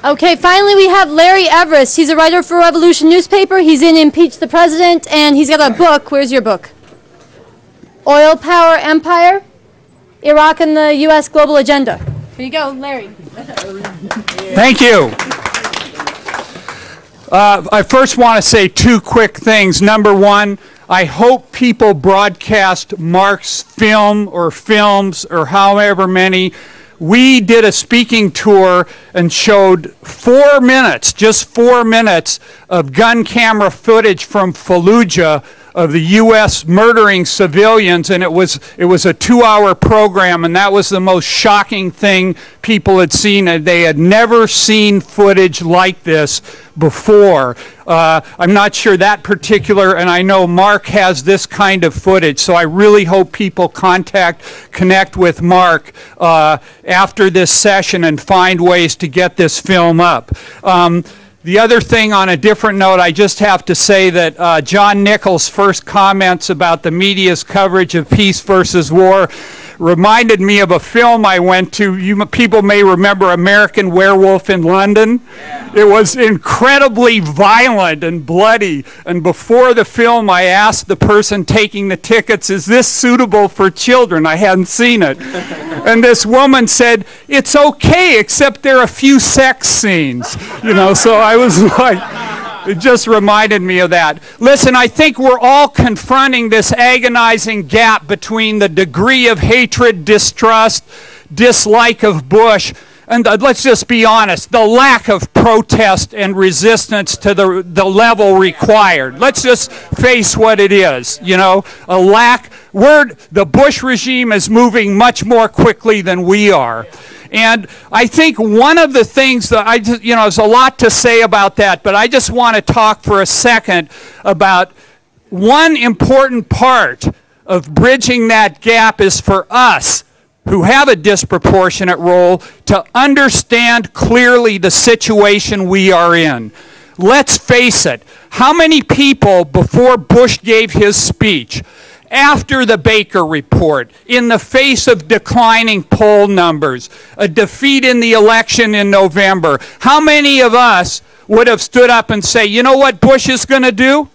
Okay, finally we have Larry Everest. He's a writer for Revolution newspaper. He's in Impeach the President, and he's got a book. Where's your book? Oil Power Empire, Iraq and the U.S. Global Agenda. Here you go, Larry. Thank you. I first want to say two quick things. Number one, I hope people broadcast Mark's film or films or however many. We did a speaking tour and showed 4 minutes, just 4 minutes of gun camera footage from Fallujah of the U.S. murdering civilians, and it was a 2-hour program, and that was the most shocking thing people had seen. They had never seen footage like this before. I'm not sure that particular, and I know Mark has this kind of footage, so I really hope people connect with Mark after this session and find ways to get this film up. The other thing, on a different note, I just have to say that John Nichols' first comments about the media's coverage of peace versus war reminded me of a film I went to. You people may remember American Werewolf in London. Yeah. It was incredibly violent and bloody. And before the film, I asked the person taking the tickets, "Is this suitable for children?" I hadn't seen it. And this woman said, "It's okay, except there are a few sex scenes." You know, so I was like, it just reminded me of that. Listen, I think we're all confronting this agonizing gap between the degree of hatred, distrust, dislike of Bush, and let's just be honest, the lack of protest and resistance to the level required. Let's just face what it is, you know, a lack. The Bush regime is moving much more quickly than we are. And I think one of the things that there's a lot to say about that, but I just want to talk for a second about one important part of bridging that gap is for us who have a disproportionate role to understand clearly the situation we are in. Let's face it, how many people before Bush gave his speech, after the Baker report, in the face of declining poll numbers, a defeat in the election in November, how many of us would have stood up and say, you know what Bush is going to do?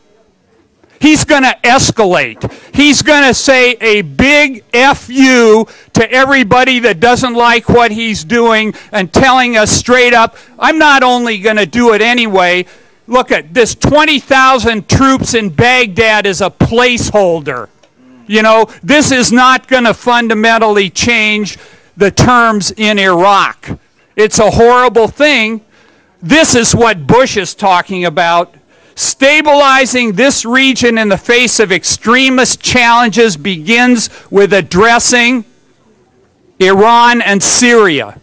He's going to escalate. He's going to say a big F you to everybody that doesn't like what he's doing and telling us straight up, I'm not only going to do it anyway. Look at this 20,000 troops in Baghdad is a placeholder. You know, this is not going to fundamentally change the terms in Iraq. It's a horrible thing. This is what Bush is talking about. Stabilizing this region in the face of extremist challenges begins with addressing Iran and Syria.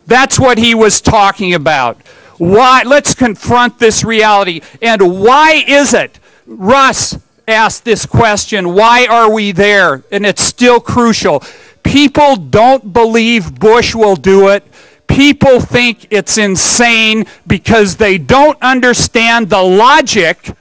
That's what he was talking about. Why? Let's confront this reality. And why is it? Russ asked this question, why are we there? And it's still crucial. People don't believe Bush will do it. People think it's insane because they don't understand the logic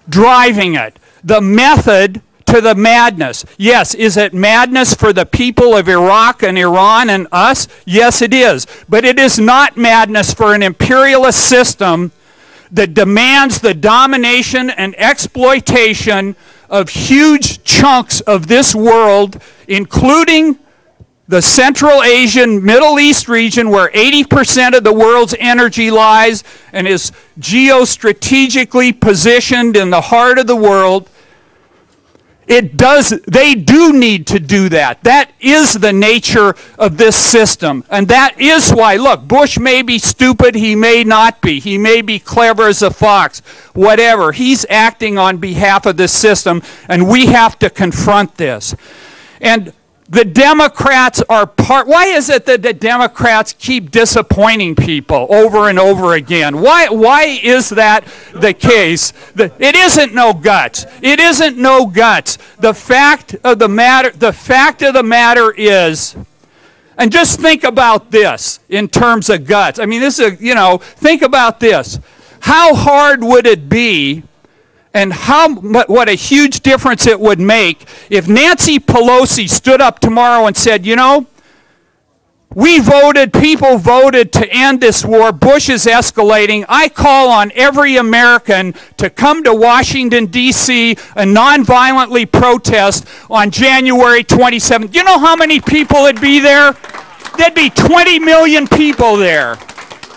driving it, the method to the madness. Yes, is it madness for the people of Iraq and Iran and us? Yes, it is. But it is not madness for an imperialist system that demands the domination and exploitation of huge chunks of this world, including the Central Asian, Middle East region where 80% of the world's energy lies and is geostrategically positioned in the heart of the world. They do need to do that. That is the nature of this system. And that is why, look, Bush may be stupid, he may not be. He may be clever as a fox, whatever. He's acting on behalf of this system, and we have to confront this. And the Democrats are why is it that the Democrats keep disappointing people over and over again? Why is that the case? It isn't no guts. It isn't no guts. The fact of the matter is, and just think about this in terms of guts. I mean, this is, think about this. How hard would it be, and what a huge difference it would make if Nancy Pelosi stood up tomorrow and said, People voted to end this war. Bush is escalating. I call on every American to come to Washington, D.C. and nonviolently protest on January 27th. You know how many people would be there? There'd be 20 million people there.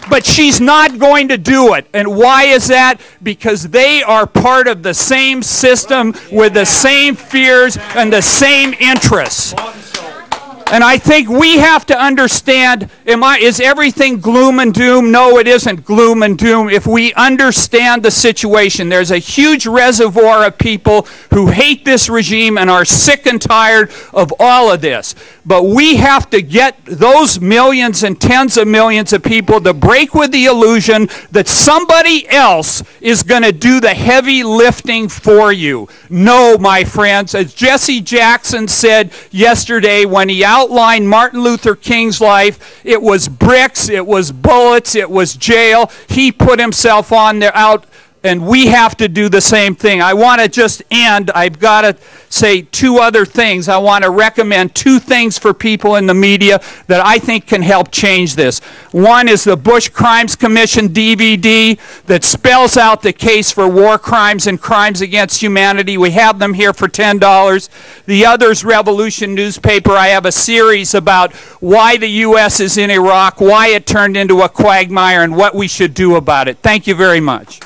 But she's not going to do it. And why is that? Because they are part of the same system with the same fears and the same interests. And I think we have to understand, is everything gloom and doom? No, it isn't gloom and doom. If we understand the situation, there's a huge reservoir of people who hate this regime and are sick and tired of all of this. But we have to get those millions and tens of millions of people to break with the illusion that somebody else is going to do the heavy lifting for you. No, my friends, as Jesse Jackson said yesterday when he outlined Martin Luther King's life, it was bricks, it was bullets, it was jail. He put himself on there out, and we have to do the same thing. I want to just end. I've got to say two other things. I want to recommend two things for people in the media that I think can help change this. One is the Bush Crimes Commission DVD that spells out the case for war crimes and crimes against humanity. We have them here for $10. The other is Revolution newspaper. I have a series about why the U.S. is in Iraq, why it turned into a quagmire, and what we should do about it. Thank you very much.